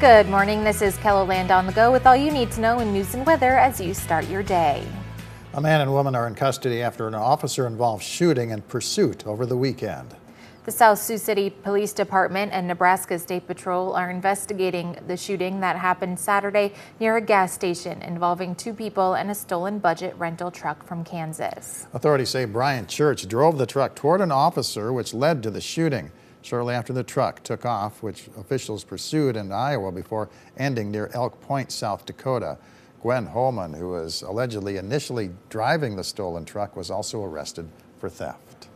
Good morning, this is KELOLAND on the go with all you need to know in news and weather as you start your day. A man and woman are in custody after an officer-involved shooting and pursuit over the weekend. The South Sioux City Police Department and Nebraska State Patrol are investigating the shooting that happened Saturday near a gas station involving two people and a stolen budget rental truck from Kansas. Authorities say Brian Church drove the truck toward an officer, which led to the shooting. Shortly after the truck took off, which officials pursued in Iowa before ending near Elk Point, South Dakota. Gwen Holman, who was allegedly initially driving the stolen truck, was also arrested for theft.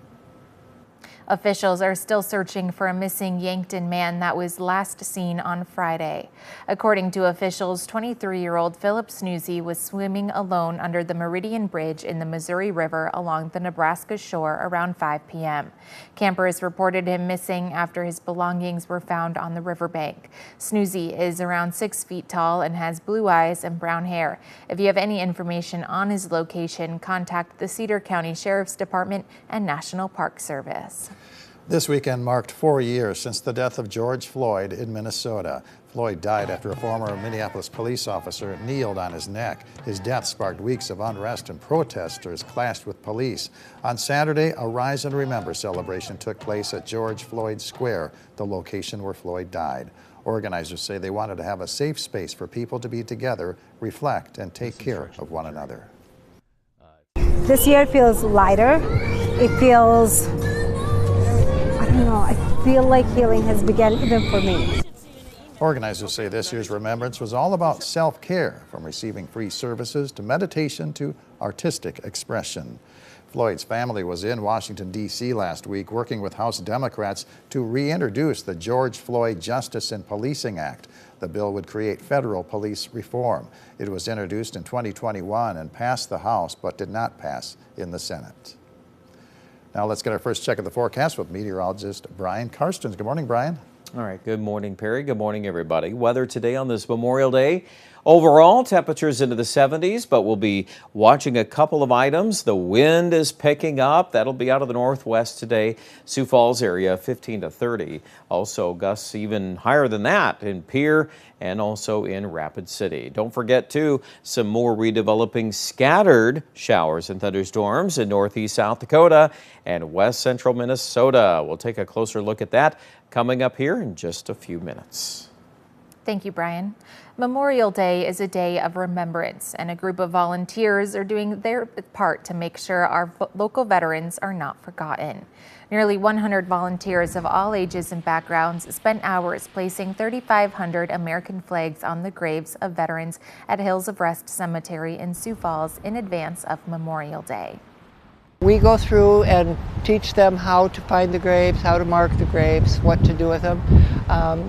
Officials are still searching for a missing Yankton man that was last seen on Friday. According to officials, 23-year-old Philip Snoozy was swimming alone under the Meridian Bridge in the Missouri River along the Nebraska shore around 5 p.m. Campers reported him missing after his belongings were found on the riverbank. Snoozy is around 6 feet tall and has blue eyes and brown hair. If you have any information on his location, contact the Cedar County Sheriff's Department and National Park Service. This weekend marked 4 years since the death of George Floyd in Minnesota. Floyd died after a former Minneapolis police officer kneeled on his neck. His death sparked weeks of unrest and protesters clashed with police. On Saturday, a Rise and Remember celebration took place at George Floyd Square, the location where Floyd died. Organizers say they wanted to have a safe space for people to be together, reflect, and take care of one another. This year feels lighter. It feels, I don't know, I feel like healing has begun even for me. Organizers say this year's remembrance was all about self-care, from receiving free services to meditation to artistic expression. Floyd's family was in Washington, D.C. last week working with House Democrats to reintroduce the George Floyd Justice in Policing Act. The bill would create federal police reform. It was introduced in 2021 and passed the House, but did not pass in the Senate. Now let's get our first check of the forecast with meteorologist Brian Karstens. Good morning, Brian. All right, good morning, Perry. Good morning, everybody. Weather today on this Memorial Day. Overall, temperatures into the 70s, but we'll be watching a couple of items. The wind is picking up. That'll be out of the northwest today. Sioux Falls area, 15 to 30. Also, gusts even higher than that in Pierre and also in Rapid City. Don't forget, too, some more redeveloping scattered showers and thunderstorms in northeast South Dakota and west central Minnesota. We'll take a closer look at that coming up here in just a few minutes. Thank you, Brian. Memorial Day is a day of remembrance, and a group of volunteers are doing their part to make sure our local veterans are not forgotten. Nearly 100 volunteers of all ages and backgrounds spent hours placing 3,500 American flags on the graves of veterans at Hills of Rest Cemetery in Sioux Falls in advance of Memorial Day. We go through and teach them how to find the graves, how to mark the graves, what to do with them.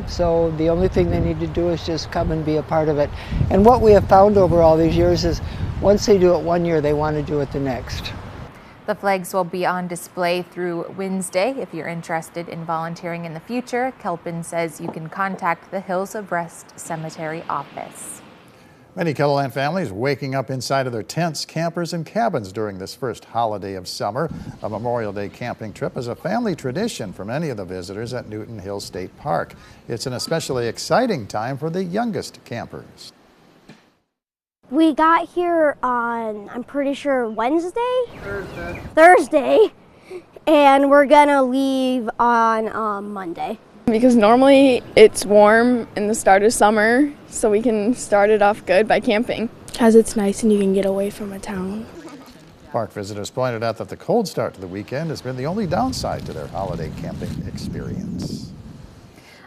So the only thing they need to do is just come and be a part of it. And what we have found over all these years is once they do it one year, they want to do it the next. The flags will be on display through Wednesday. If you're interested in volunteering in the future, Kelpin says you can contact the Hills of Rest Cemetery office. Many KELOLAND families waking up inside of their tents, campers, and cabins during this first holiday of summer. A Memorial Day camping trip is a family tradition for many of the visitors at Newton Hill State Park. It's an especially exciting time for the youngest campers. We got here on, I'm pretty sure, Thursday, and we're gonna leave on Monday. Because normally it's warm in the start of summer, so we can start it off good by camping. Because it's nice and you can get away from a town. Park visitors pointed out that the cold start to the weekend has been the only downside to their holiday camping experience.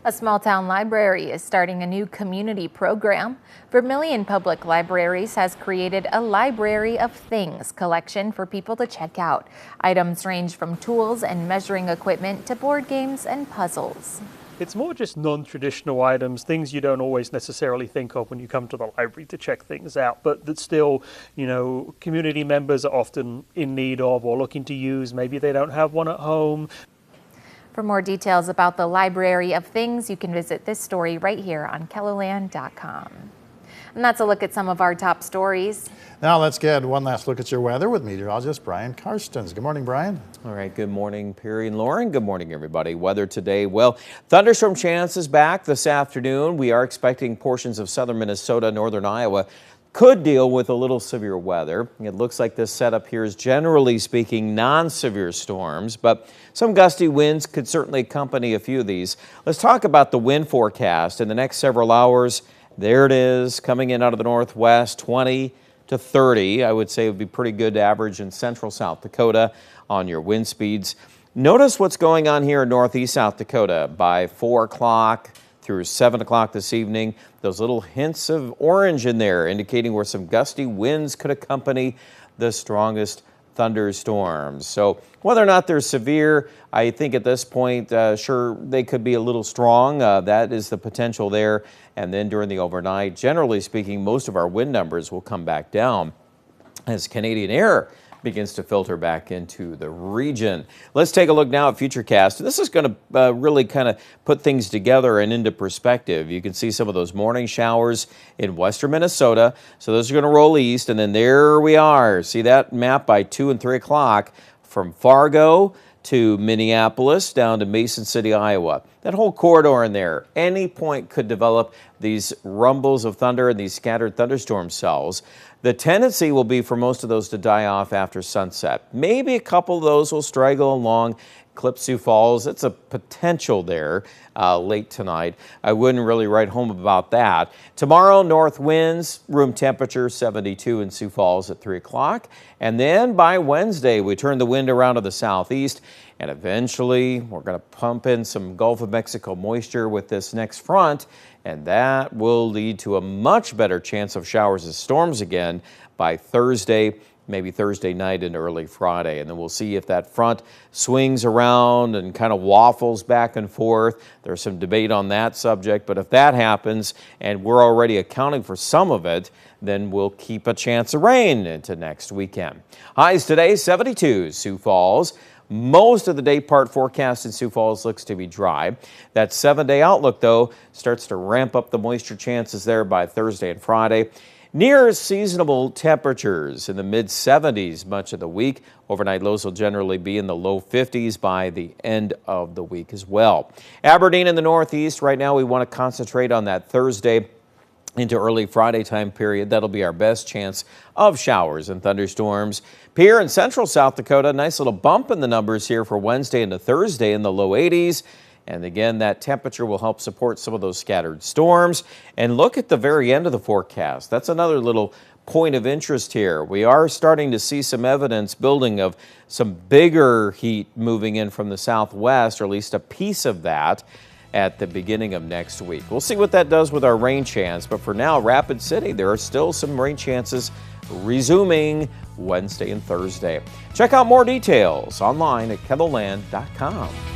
A small-town library is starting a new community program. Vermilion Public Libraries has created a Library of Things collection for people to check out. Items range from tools and measuring equipment to board games and puzzles. It's more just non-traditional items, things you don't always necessarily think of when you come to the library to check things out, but that still, you know, community members are often in need of or looking to use. Maybe they don't have one at home. For more details about the Library of Things, you can visit this story right here on KELOLAND.com. And that's a look at some of our top stories. Now let's get one last look at your weather with meteorologist Brian Karstens. Good morning, Brian. All right, good morning, Perry and Lauren. Good morning, everybody. Weather today, well, thunderstorm chances back this afternoon. We are expecting portions of southern Minnesota, northern Iowa could deal with a little severe weather. It looks like this setup here is generally speaking non-severe storms, but some gusty winds could certainly accompany a few of these. Let's talk about the wind forecast in the next several hours. There it is, coming in out of the northwest, 20 to 30. I would say it would be pretty good average in central South Dakota on your wind speeds. Notice what's going on here in northeast South Dakota by 4 o'clock through 7 o'clock this evening. Those little hints of orange in there indicating where some gusty winds could accompany the strongest thunderstorms. So whether or not they're severe, I think at this point, sure, they could be a little strong. That is the potential there. And then during the overnight, generally speaking, most of our wind numbers will come back down as Canadian air begins to filter back into the region. Let's take a look now at Futurecast. This is going to really kind of put things together and into perspective. You can see some of those morning showers in western Minnesota. So those are going to roll east, and then there we are. See that map by 2 and 3 o'clock from Fargo to Minneapolis down to Mason City, Iowa. That whole corridor in there, any point could develop these rumbles of thunder and these scattered thunderstorm cells. The tendency will be for most of those to die off after sunset. Maybe a couple of those will straggle along Sioux Falls. It's a potential there late tonight. I wouldn't really write home about that. Tomorrow, north winds, room temperature 72 in Sioux Falls at 3 o'clock. And then by Wednesday, we turn the wind around to the southeast. And eventually, we're going to pump in some Gulf of Mexico moisture with this next front. And that will lead to a much better chance of showers and storms again by Thursday, maybe Thursday night and early Friday. And then we'll see if that front swings around and kind of waffles back and forth. There's some debate on that subject, but if that happens and we're already accounting for some of it, then we'll keep a chance of rain into next weekend. Highs today, 72, Sioux Falls. Most of the day part forecast in Sioux Falls looks to be dry. That 7-day outlook, though, starts to ramp up the moisture chances there by Thursday and Friday. Near seasonable temperatures in the mid-70s much of the week. Overnight lows will generally be in the low 50s by the end of the week as well. Aberdeen in the northeast, right now we want to concentrate on that Thursday into early Friday time period. That'll be our best chance of showers and thunderstorms. Here in central South Dakota, nice little bump in the numbers here for Wednesday into Thursday in the low 80s. And again, that temperature will help support some of those scattered storms. And look at the very end of the forecast. That's another little point of interest here. We are starting to see some evidence building of some bigger heat moving in from the southwest, or at least a piece of that, at the beginning of next week. We'll see what that does with our rain chance, but for now, Rapid City, there are still some rain chances resuming Wednesday and Thursday. Check out more details online at KENDALLAND.com.